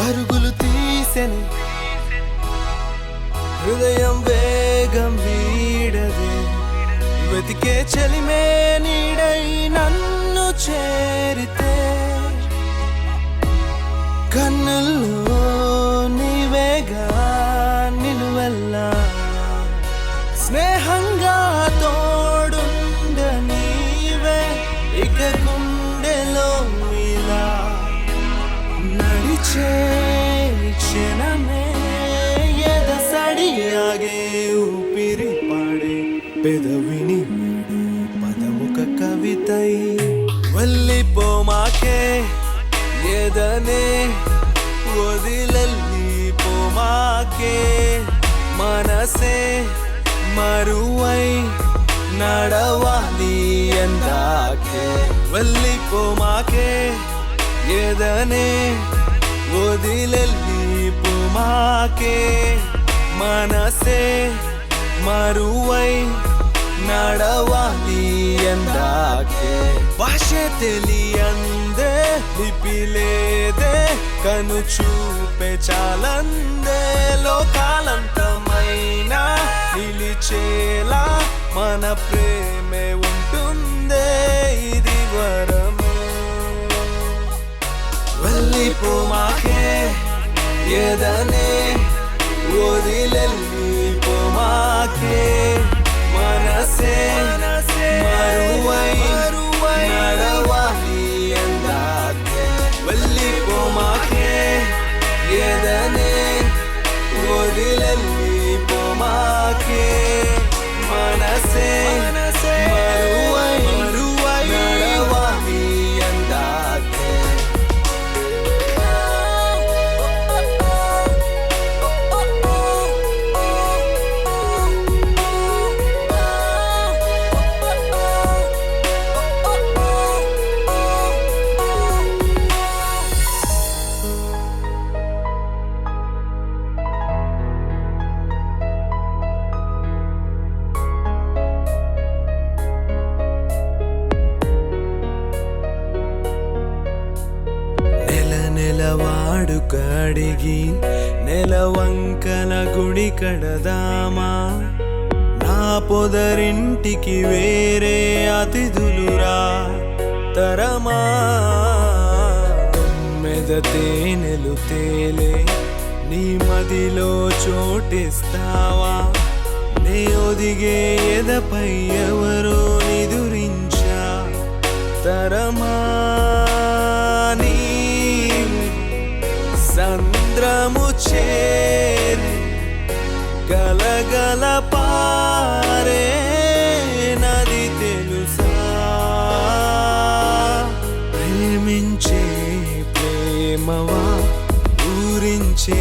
పరుగులు తీసెను హృదయం వేగం వీడదే వెతికే చలిమే నీడై నన్ను చేరితే కన్నుల్లో నీవేగా నిలువెల్లా స్నేహంగా తోడుండ నీవే ఇక గుండెలో ఇలా నడిచే క్షణమే ఎదసడియాగే ఊపిరి పాడే పెదవిని పదముక కవితై వెళ్ళిపోమాకే ఎదనే వదిలెళ్ళిపోమాకే మనసే మరువై నడవాలి ఎందాకే వెళ్ళిపోమాకే ఎదనే వదిలెళ్ళిపోమాకే మనసే మరువై నడవాలి ఎందాకే భాష తెలియందే లిపిలేదే కను చూపే చాలందే లోకాలంతమైనా నిలిచేలా మన ప్రేమే ఉంటుందే ఇది వరమే వెళ్ళిపోమాకే ఎదనే వదిలెళ్ళిపోమాకే మనసే మరువై నడవాలి ఎందాకే వెళ్ళిపోమాకే ఎదనే వదిలెళ్ళిపోమాకే మనసే మరువై నడవాలి ఎందాకే నెలవాడు కడిగి నెలవంకల గుడి కడదామా నా పొదరింటికి వేరే అతిథులురా తరమా మెదతేనెలు తేలే నీ మదిలో చోటిస్తావా నే ఒదిగే ఎదపై ఎవరో నిదురించా తరమా సంద్రము చేరి గలగల పారే నది తెలుసా ప్రేమించే ప్రేమవా ఊరించే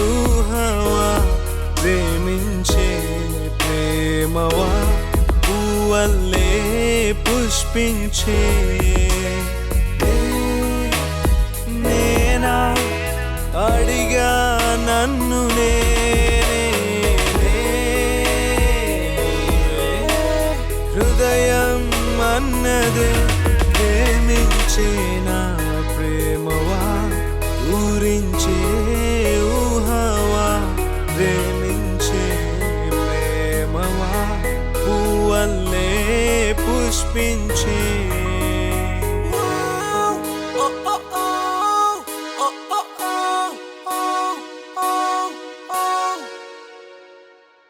ఊహవా ప్రేమించే ప్రేమవా పువ్వల్లే పుష్పించే అడిగా నన్ను హృదయం అన్నదే ప్రేమించే నా ప్రేమవా ఊరించే ఊహవా ప్రేమించే ప్రేమవా పువ్వల్లే పుష్పించే